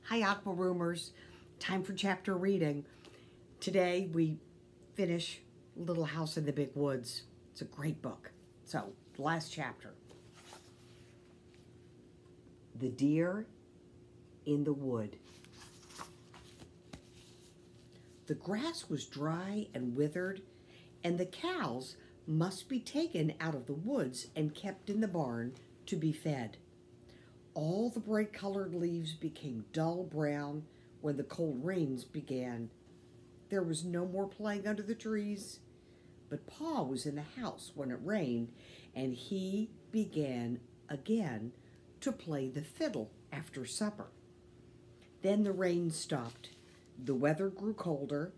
Hi, Aqua Roomers. Time for chapter reading. Today we finish Little House in the Big Woods. It's a great book. So, last chapter. The Deer in the Wood. The grass was dry and withered, and the cows must be taken out of the woods and kept in the barn to be fed. All the bright-colored leaves became dull brown when the cold rains began. There was no more playing under the trees, but Pa was in the house when it rained, and he began again to play the fiddle after supper. Then the rain stopped. The weather grew colder.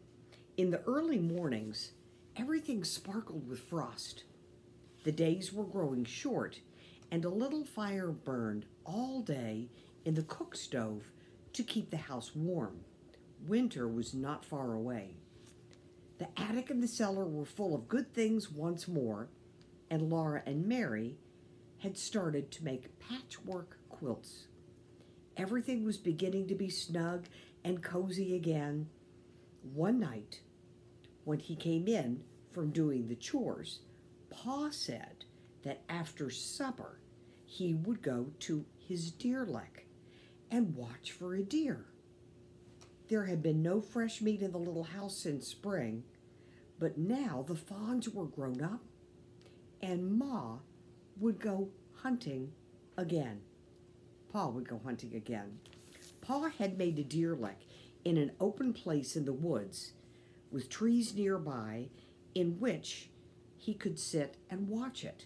In the early mornings, everything sparkled with frost. The days were growing short, and a little fire burned all day in the cook stove to keep the house warm. Winter was not far away. The attic and the cellar were full of good things once more, and Laura and Mary had started to make patchwork quilts. Everything was beginning to be snug and cozy again. One night, when he came in from doing the chores, Pa said that after supper he would go to his deer lick and watch for a deer. There had been no fresh meat in the little house since spring, but now the fawns were grown up and Ma would go hunting again. Pa would go hunting again. Pa had made a deer lick in an open place in the woods with trees nearby in which he could sit and watch it.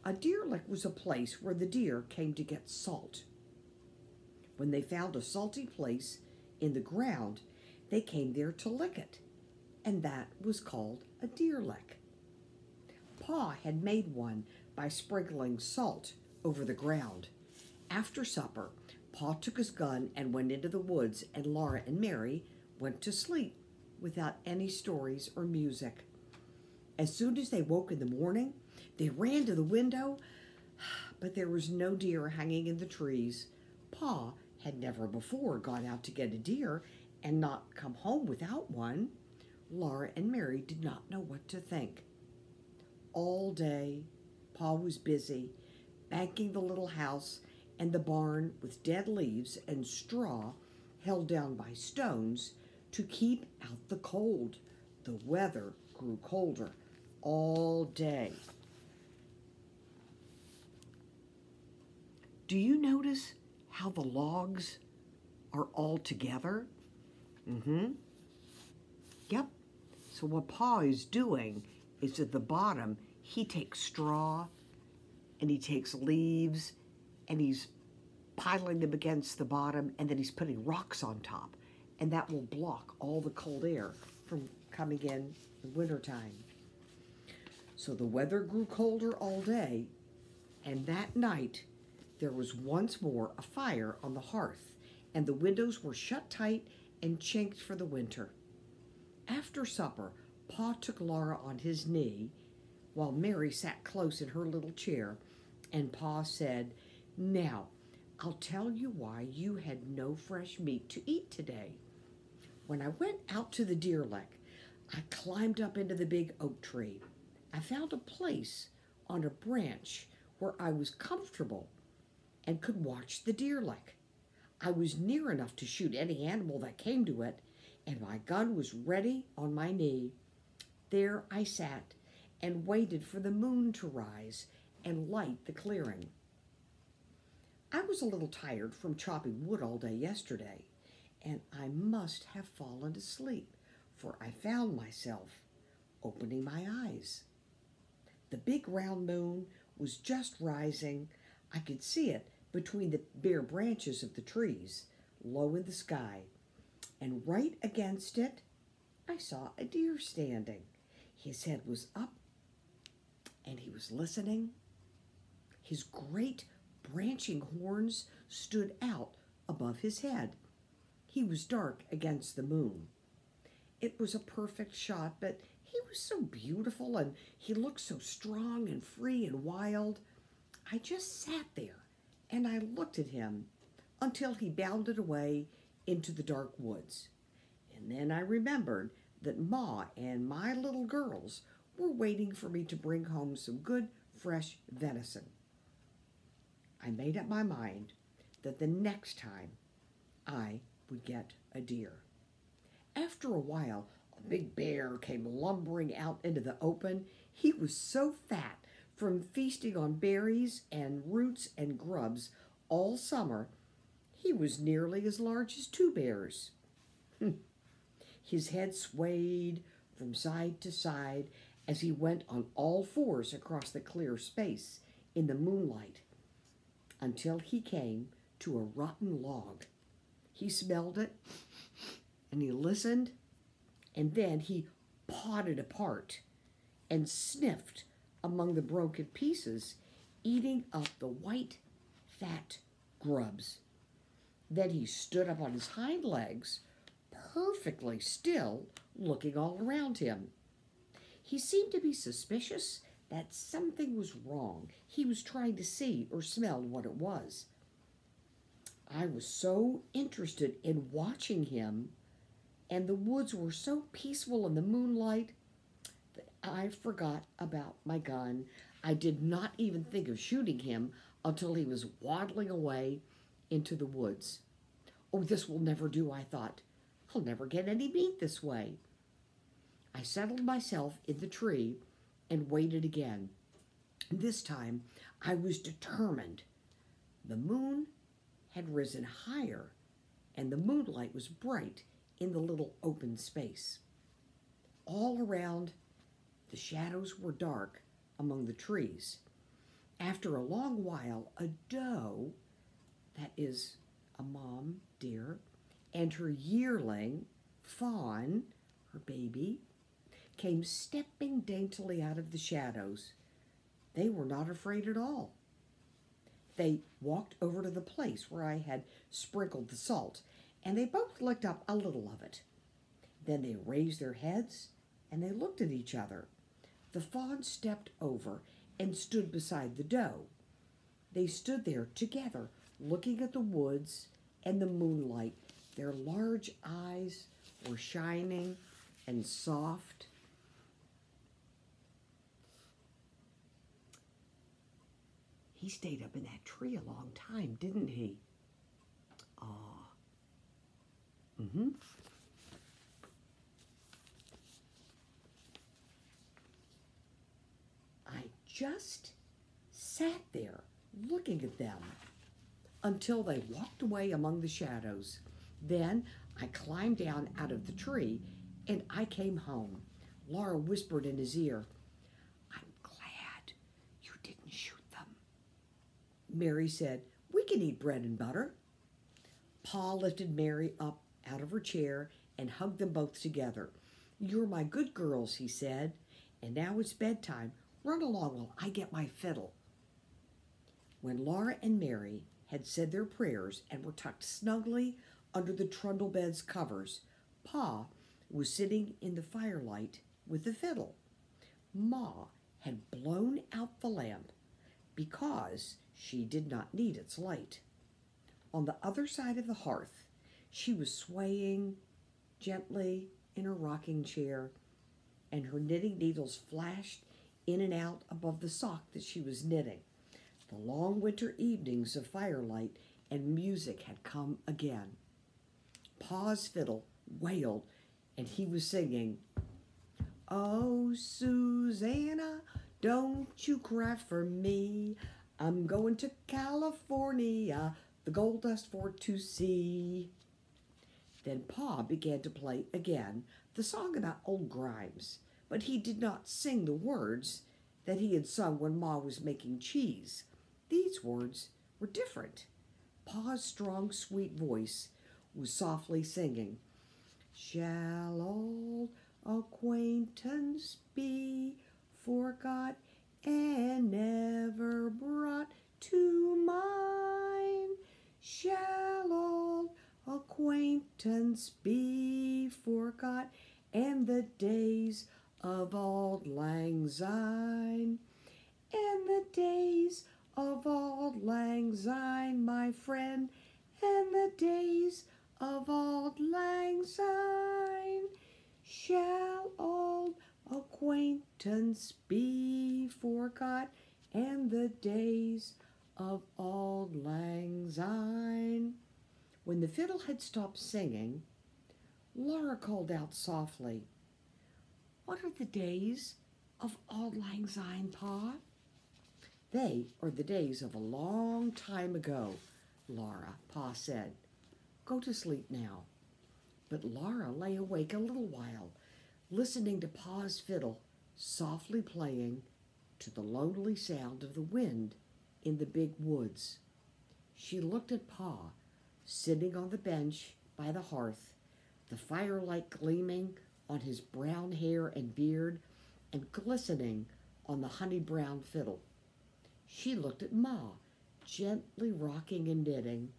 A deer lick was a place where the deer came to get salt. When they found a salty place in the ground, they came there to lick it, and that was called a deer lick. Pa had made one by sprinkling salt over the ground. After supper, Pa took his gun and went into the woods, and Laura and Mary went to sleep without any stories or music. As soon as they woke in the morning, they ran to the window, but there was no deer hanging in the trees. Pa had never before gone out to get a deer and not come home without one. Laura and Mary did not know what to think. All day, Pa was busy banking the little house and the barn with dead leaves and straw held down by stones to keep out the cold. The weather grew colder all day. Do you notice how the logs are all together? Yep. So what Pa is doing is at the bottom, he takes straw and he takes leaves and he's piling them against the bottom, and then he's putting rocks on top, and that will block all the cold air from coming in the wintertime. So the weather grew colder all day, and that night there was once more a fire on the hearth, and the windows were shut tight and chinked for the winter. After supper, Pa took Laura on his knee while Mary sat close in her little chair, and Pa said, "Now, I'll tell you why you had no fresh meat to eat today. When I went out to the deer lick, I climbed up into the big oak tree. I found a place on a branch where I was comfortable and could watch the deer lick. I was near enough to shoot any animal that came to it, and my gun was ready on my knee. There I sat and waited for the moon to rise and light the clearing. I was a little tired from chopping wood all day yesterday, and I must have fallen asleep, for I found myself opening my eyes. The big round moon was just rising. I could see it between the bare branches of the trees, low in the sky, and right against it, I saw a deer standing. His head was up, and he was listening. His great branching horns stood out above his head. He was dark against the moon. It was a perfect shot, but he was so beautiful and he looked so strong and free and wild. I just sat there and I looked at him until he bounded away into the dark woods. And then I remembered that Ma and my little girls were waiting for me to bring home some good, fresh venison. I made up my mind that the next time I would get a deer. After a while, a big bear came lumbering out into the open. He was so fat from feasting on berries and roots and grubs all summer, he was nearly as large as two bears. His head swayed from side to side as he went on all fours across the clear space in the moonlight until he came to a rotten log. He smelled it, and he listened, and then he pawed it apart and sniffed among the broken pieces, eating up the white, fat grubs. Then he stood up on his hind legs, perfectly still, looking all around him. He seemed to be suspicious that something was wrong. He was trying to see or smell what it was. I was so interested in watching him, and the woods were so peaceful in the moonlight, that I forgot about my gun. I did not even think of shooting him until he was waddling away into the woods. Oh, this will never do, I thought. I'll never get any meat this way. I settled myself in the tree and waited again. This time I was determined. The moon had risen higher, and the moonlight was bright in the little open space. All around, the shadows were dark among the trees. After a long while, a doe, that is a mom deer, and her yearling, fawn, her baby, came stepping daintily out of the shadows. They were not afraid at all. They walked over to the place where I had sprinkled the salt, and they both licked up a little of it. Then they raised their heads, and they looked at each other. The fawn stepped over and stood beside the doe. They stood there together, looking at the woods and the moonlight. Their large eyes were shining and soft. He stayed up in that tree a long time, didn't he? I just sat there looking at them until they walked away among the shadows. Then I climbed down out of the tree and I came home. Laura whispered in his ear, "I'm glad you didn't shoot them." Mary said, "We can eat bread and butter." Pa lifted Mary up out of her chair and hugged them both together. "You're my good girls," he said, "and now it's bedtime. Run along while I get my fiddle." When Laura and Mary had said their prayers and were tucked snugly under the trundle bed's covers, Pa was sitting in the firelight with the fiddle. Ma had blown out the lamp because she did not need its light. On the other side of the hearth, she was swaying gently in her rocking chair, and her knitting needles flashed in and out above the sock that she was knitting. The long winter evenings of firelight and music had come again. Pa's fiddle wailed, and he was singing, "Oh, Susanna, don't you cry for me. I'm going to California, the gold dust for to see." Then Pa began to play again the song about old Grimes, but he did not sing the words that he had sung when Ma was making cheese. These words were different. Pa's strong, sweet voice was softly singing, "Shall old acquaintance be forgot and never brought to mind? Shall old acquaintance be forgot and the days of auld lang syne? And the days of auld lang syne, my friend, mountains be forgot, and the days of auld lang syne. When the fiddle had stopped singing, Laura called out softly, "What are the days of auld lang syne, Pa?" "They are the days of a long time ago, Laura," Pa said. "Go to sleep now." But Laura lay awake a little while, listening to Pa's fiddle softly playing to the lonely sound of the wind in the big woods. She looked at Pa, sitting on the bench by the hearth, the firelight gleaming on his brown hair and beard and glistening on the honey-brown fiddle. She looked at Ma, gently rocking and knitting.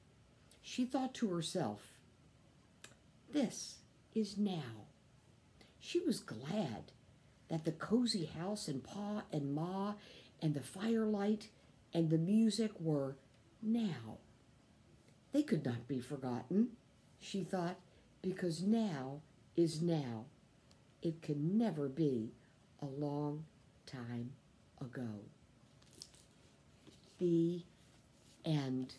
She thought to herself, "This is now." She was glad that the cozy house and Pa and Ma and the firelight and the music were now. They could not be forgotten, she thought, because now is now. It can never be a long time ago. The end.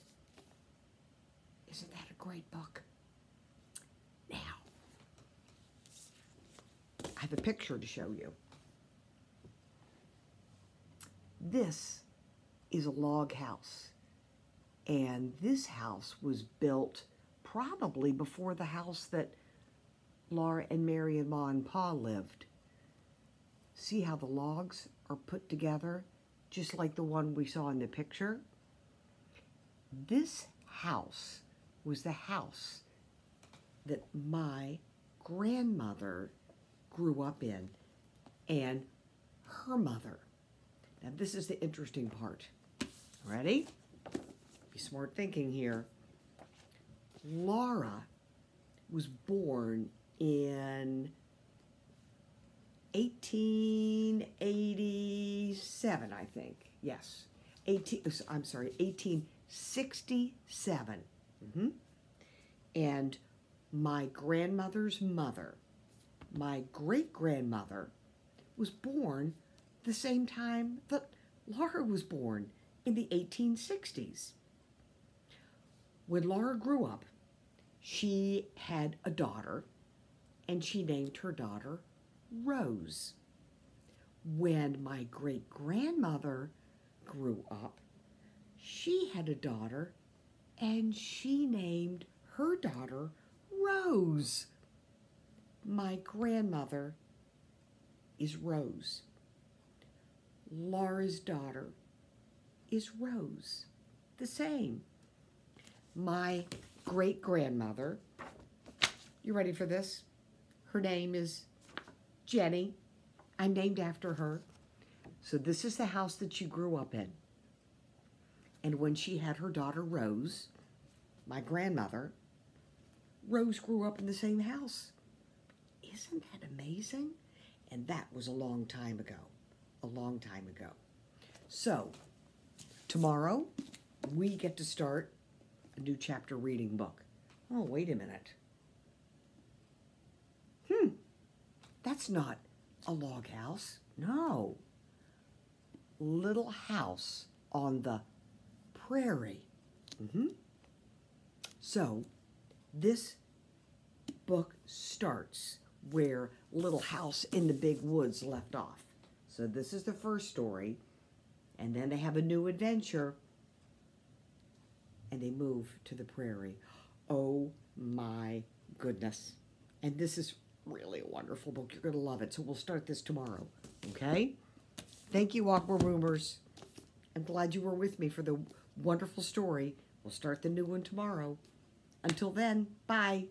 Isn't that a great book? Now, I have a picture to show you. This is a log house, and this house was built probably before the house that Laura and Mary and Ma and Pa lived. See how the logs are put together, just like the one we saw in the picture? This house was the house that my grandmother grew up in, and her mother. Now this is the interesting part. Ready? Be smart thinking here. Laura was born in 1887, I think. Yes. 1867. And my grandmother's mother, my great-grandmother, was born the same time that Laura was born, in the 1860s. When Laura grew up, she had a daughter, and she named her daughter Rose. When my great-grandmother grew up, she had a daughter, and she named her daughter Rose. My grandmother is Rose. Laura's daughter is Rose, the same. My great-grandmother, you ready for this? Her name is Jennie. I'm named after her. So this is the house that she grew up in. And when she had her daughter Rose, my grandmother, Rose grew up in the same house. Isn't that amazing? And that was a long time ago. A long time ago. So, tomorrow, we get to start a new chapter reading book. Oh, wait a minute. That's not a log house. No. Little House on the Prairie. So, this book starts where Little House in the Big Woods left off. So this is the first story, and then they have a new adventure, and they move to the prairie. Oh my goodness. And this is really a wonderful book. You're going to love it. So we'll start this tomorrow, okay? Thank you, Aqua Roomers. I'm glad you were with me for the wonderful story. We'll start the new one tomorrow. Until then, bye.